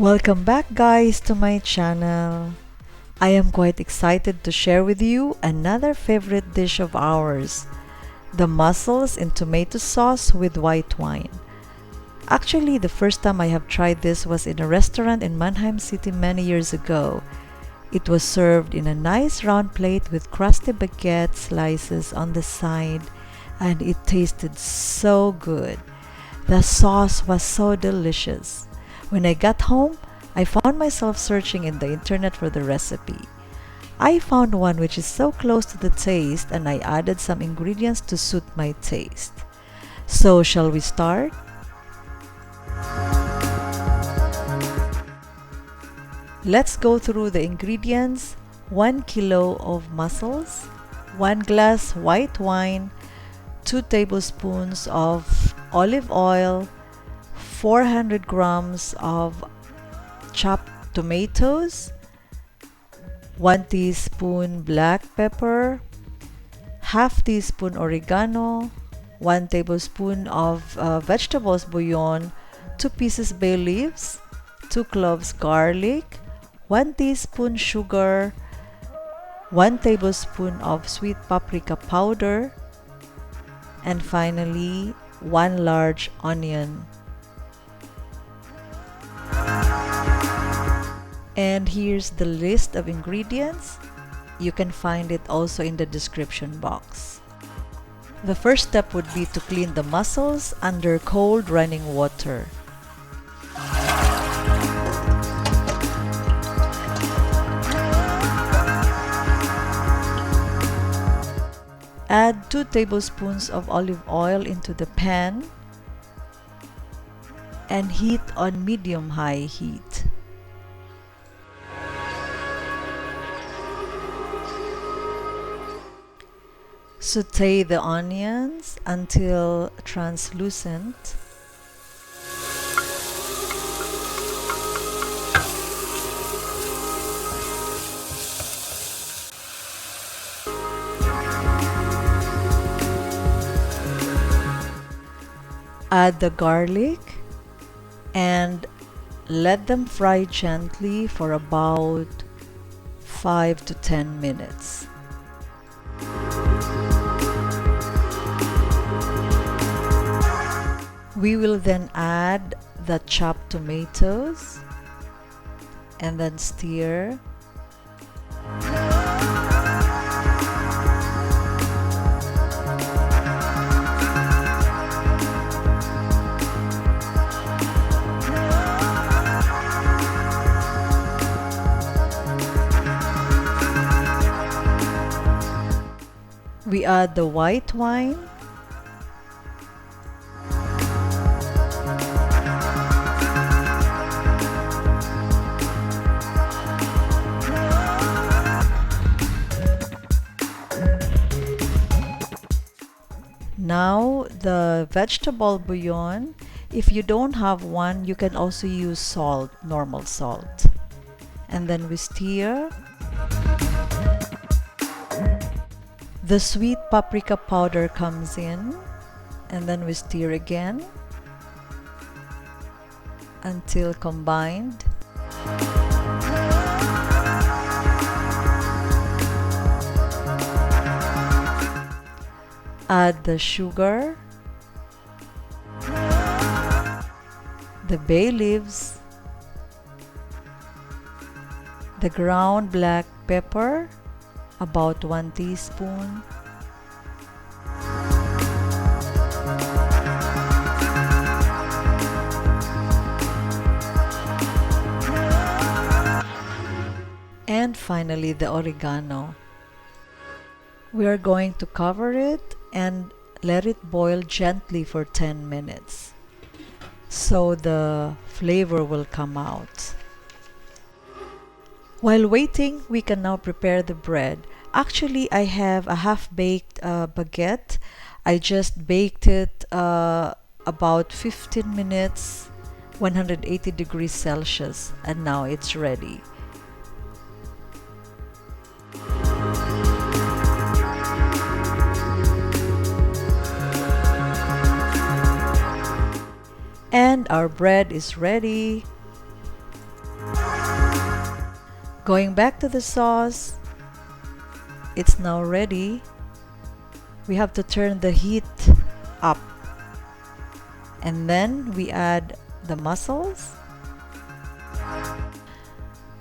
Welcome back guys to my channel. I am quite excited to share with you another favorite dish of ours, the mussels in tomato sauce with white wine. Actually, the first time I have tried this was in a restaurant in Mannheim City many years ago. It was served in a nice round plate with crusty baguette slices on the side, and it tasted so good. The sauce was so delicious. When I got home, I found myself searching in the internet for the recipe. I found one which is so close to the taste, and I added some ingredients to suit my taste. So, shall we start? Let's go through the ingredients. 1 kilo of mussels, 1 glass white wine, 2 tablespoons of olive oil, 400 grams of chopped tomatoes, 1 teaspoon black pepper, half teaspoon oregano, 1 tablespoon of vegetables bouillon, 2 pieces bay leaves, 2 cloves garlic, 1 teaspoon sugar, 1 tablespoon of sweet paprika powder, and finally 1 large onion. And here's the list of ingredients. You can find it also in the description box. The first step would be to clean the mussels under cold running water. Add 2 tablespoons of olive oil into the pan and heat on medium-high heat. Sauté the onions until translucent. Add the garlic and let them fry gently for about 5 to 10 minutes. We will then add the chopped tomatoes and then stir. We add the white wine, now the vegetable bouillon. If you don't have one, you can also use salt, normal salt. And then we stir. The sweet paprika powder comes in, and then we stir again until combined. Add the sugar, the bay leaves, the ground black pepper, about 1 teaspoon, and finally the oregano. We are going to cover it and let it boil gently for 10 minutes so the flavor will come out. While waiting, we can now prepare the bread. Actually, I have a half-baked baguette. I just baked it about 15 minutes, 180 degrees Celsius, and now it's ready. And our bread is ready. Going back to the sauce, it's now ready. We have to turn the heat up. And then we add the mussels.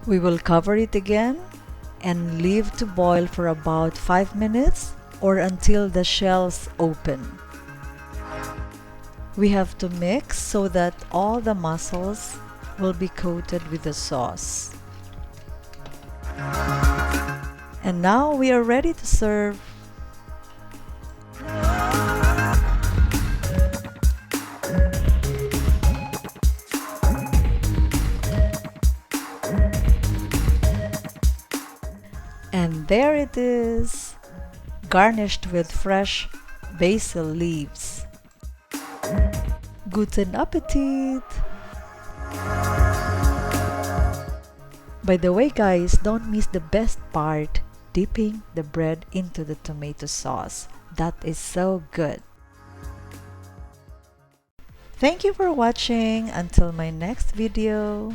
We will cover it again and leave to boil for about 5 minutes or until the shells open. We have to mix so that all the mussels will be coated with the sauce. And now we are ready to serve. And there it is, garnished with fresh basil leaves. Guten Appetit! By the way guys, don't miss the best part, dipping the bread into the tomato sauce. That is so good. Thank you for watching. Until my next video.